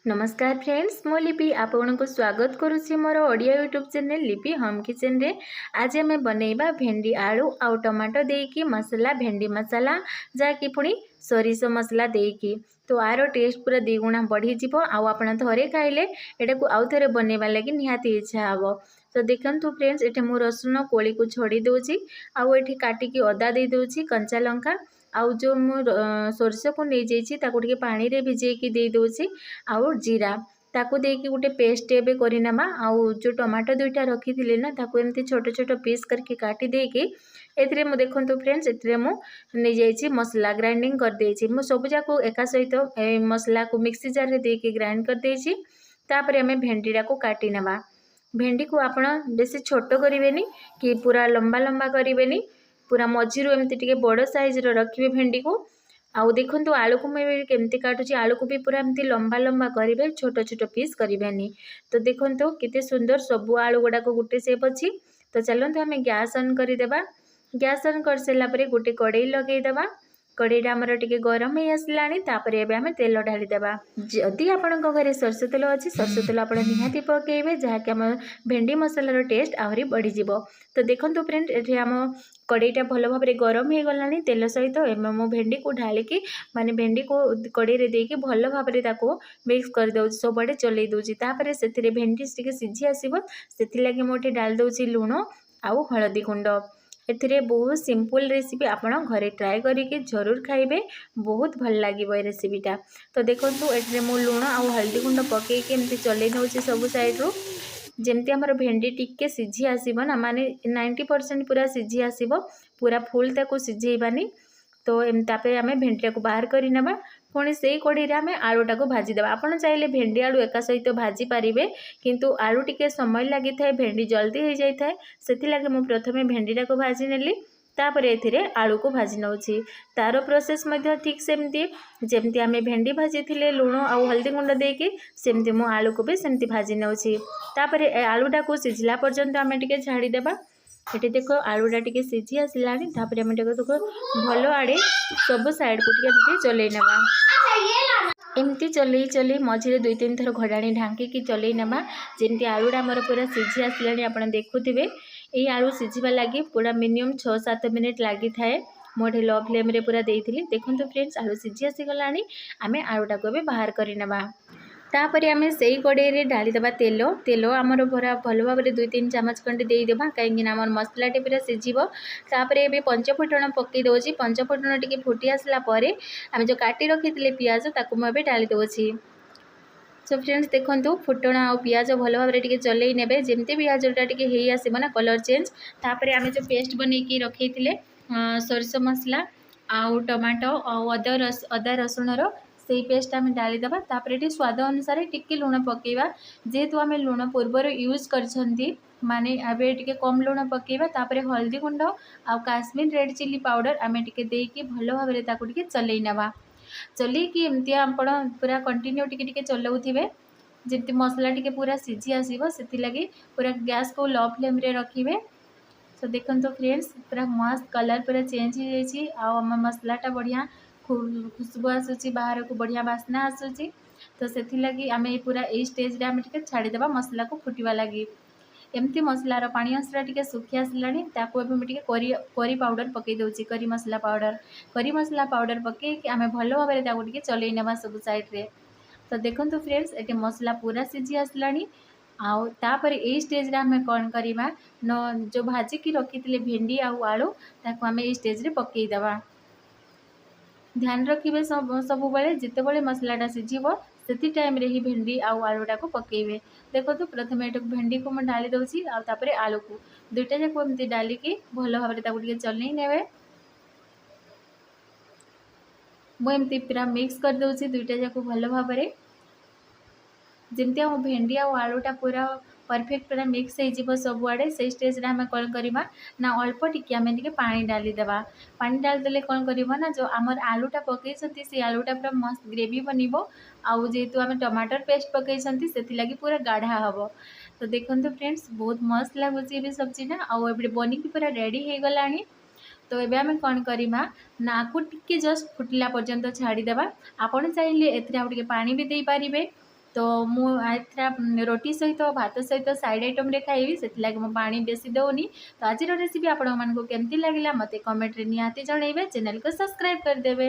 नमस्कार फ्रेंड्स, मो लिपि आपको स्वागत करुच्ची मोर ओडिया यूट्यूब चैनल लिपि होम किचन रे। आज आम बनइबा भेंडी आलू आउ टमाटो देकी मसला भेंडी मसाला जहाँकि पुणी सोरिष मसला देकी तो आर टेस्ट पूरा द्विगुणा बढ़ी जीवो। आप थे खाइले एटा को आउ थे बनइबा लगी निहाती इच्छा हे। तो देखंतु फ्रेंड्स, एटे मु रसुण कोली को छड़ी दूची आउ एठी काटिकी अदा दे दूची कंचा लंका आउ जो मु सोरिष को नहीं जाइए ताकू टिके पानी रे भिजेकी दे दूची आउ जीरा ताकू देकी गोटे पेस्ट एबे करिनामा। आउ जो टमाटो दुईटा रखी थिले ना ताकू एमती छोट छोट पीस करके काटी देकी एथिरे मु देखंतु फ्रेंड्स, एथिरे मु नहीं जाइए मसला ग्राइंडिंग कर देछि। मु सब जाको एका सहित मसला को मिक्सी जार रे देकी ग्राइंड कर देछि। तापरे हमें भेंडीटा को काटी नबा। भेंडी को आपण बेसी छोट करिवेनी कि पूरा लंबा लंबा करिवेनी, पूरा मझिरु एमती टिके बड़ साइज रो रखिबे भेंडी को। आउ देखंतु आलू को मैं केमती काटुची, आलू को भी पूरा एमती लंबा लंबा करेंगे, छोट छोट पीस करें। तो देखंतु केते सुंदर सबु आलू गुड़ा को गोटे सेप अच्छी। तो चलते आम गैस ऑन करदेबा। गैस ऑन कर सारा पर गोटे कड़ाई लगेदेबा। कड़ाईटा आमर टिके गरम हो आसलानी। तापरे एबे आमे तेल ढालीदेबा। जदि आपणक घरे सरसों तेल अच्छी सरसों तेल आप निहाती पकेबे, जहाँकि आम भेंडी मसलार टेस्ट आहरी बढ़ी जीवो। तो देखंतु फ्रेंड, एठी आम कड़ाईटा भल भाव में गरम हो गलानी तेल सहित। एवं मो भेंडी को ढालिकी माने भेंडी को कड़ाई रे देकी भल भाव में ताको मिक्स कर दउची, सबआडे चलई दउची। तापरे सेथिरे भेंडी टिके सिझी आसीबो, सेथि लागि मो एठी डाल दउची लूण आउ हळदी गुंड। एथिरे बहुत सिंपल रेसिपी, आपण घरे ट्राए करिके जरूर खाइबे, बहुत भल लागिबो ए रेसिपीटा। तो देखंतु एथिरे मो लूण आउ हळदी गुंड पकेइके एमती चलई नउची सब साइड रो, जेमती आमर भेंडी टिके सिझी आसीबो ना, माने 90% पूरा सिझी आसीबो, पूरा फुल ताको सिझेइबानी। तो तापर आम भेंडीटा को बाहर कर नबा। पुणी से कड़ाई आम आलूटा को भाजीदेवा। आपड़ चाहिए भेंडी आलू एका सहित भाजी पारे, किंतु आलू टिके समय लगी थाए, भेंडी जल्दी हो जाए थाए, से मुझे प्रथम भेंडीटा को भाजी नेली। तापर एथिरे आलू को भाजी नउची। तार प्रोसेस मध्य ठीक सेमती जेमती आमे भेंडी भाजी थिले लूण आउ हल्दी गुंड देकी, सेमती मु आलू को भी सेमती भाजी नउची। तापर आलूटा को सिझला पर्यंत आमे टिके छाड़ी देबा। ये देखो आलूटा टिके सिझी आसलानी। तापर आमे देखो भल आड़े सब साइड को टिके चलई नबा। एमती चलई चलई मझे 2-3 थर घोड़ाणी ढांकी चलई नबा, जेमती आलूटा आमर पूरा सिझी आसलानी। आप देखुथिबे ये आलू सिझिबा लगी पूरा मिनिमम 6-7 मिनिट लगी थाए। मोटे लो फ्लेम रे पूरा देइथिली। देखंतु फ्रेंड्स, आलू सिझी आसी गलानी। आमे आलूटा को भी बाहर करि नबा। तापर आमे सेई कड़ाई रे ढाली देबा तेल। तेल आमर पूरा भल भाव में 2-3 चामच खंडे देदेबा, कहीं आमर मसलाटी पूरा सिझिबो। तापर एबे पंचफुटण पकई दउची। पंचफुटण टिके फुटी आसला परे आमे जो काटी रखिथिले पियाज ताकू म एबे ढाली दउची। सो फ्रेंड्स देखंतु फुटण आ पियाज भल भाव में टिके चलई नेबे, जेमती पियाजटा टिके हेई आसीबो ना कलर चेंज। तापर आमे जो पेस्ट बनैकी रखिथिले सोरिष मसला आउ टमाटो आउ अदा रसुणर से पेस्ट आम डालीदेवा। तापर ये स्वाद अनुसार टिके लूण पकेबा, जेहेतु आम लूण पूर्वर यूज करछंती माने अबे टिके कम लूण पकेबा। तापर हल्दी गुंड आउ काश्मीर रेड चिली पाउडर आम टिके देकी भल भाव में ताकू टिके चलई नबा। चलैकी एमती आपण पूरा कंटिन्यू टिके टिके चलाउथिबे, जेमती मसला टिके पूरा सिझी आसीबो। सेथि लागि पूरा गैस को लो फ्लेम रे रखिबे। तो देखंतु फ्रेंड्स, पूरा मस्त कलर पूरा चेंज हो जाइए। आम मसलाटा बढ़िया खुशबू आसूची, बाहर को बढ़िया बास्ना आसूची। तो से लगी आम पूरा यही स्टेज आम टे छाड़ीदेवा मसला को फुटवा लगी। एमती मसलार पानी अंशटा टिके सुखी आसलानी। ताकू एबे टिके करी पाउडर पकई दउची, करी मसला पाउडर पकई आम भल भाव में ताकू टिके चलई नेबा सब साइड रे। तो देखंतु फ्रेंड्स, ये मसला पूरा सिझी आसलानी। आउ तापर यही स्टेज रे आम कौन करवा न, जो भाजिकी रखी भेंडी आउ आलू ताकू आम यही स्टेज रे पकई देवा। ध्यान रखिए सब बेले जिते बड़े मसलाटा सिझिबो से टाइम रे ही भेंडी आउ आलूटा को पकेबे। देखो तो प्रथम ये भेंडी को मैं ढाली दउची आ तापर आलू को दुईटा जाक एमती डालिकी भल भाव में ताकू टिके चलई नेबे। मु एमती पूरा मिक्स कर दउची दुईटा जाक भल भाव में, जेमती आम भेंडी आउ आलूटा पूरा परफेक्ट पूरा मिक्स हो सबुआड़े। से स्टेज आम कौन करवा ना अल्प टिके आम टिके पानी डालीदेवा। पानी डालीदेले कौन करवा ना, जो आमर आलूटा पकई से आलूटा पूरा मस्त ग्रेवी बनइबो। आउ जेहेतु आम टमाटर पेस्ट पकई से लगी पूरा गाढ़ा हम। तो देखंतु फ्रेंड्स, बहुत मस्त लगुच ये सब्जीटा। आउ एबे बनिकी पूरा रेडी हो गलानी। तो एबे आम कौन करवा ना आपको टिके जस्ट फुटला पर्यंत छाड़ीदेवा। आपड़ चाहिए एथिरे आउ टिके पानी भी दे पारिबे। तो मुझे रोटी सहित भात सहित साइड आइटम रे खाइबी से पानी बेसी दौनी। तो आज रेसिपी आपण मानक केमती लगिला मते कमेंट रे निहाती जणैबे, चैनल को सब्सक्राइब कर देबे।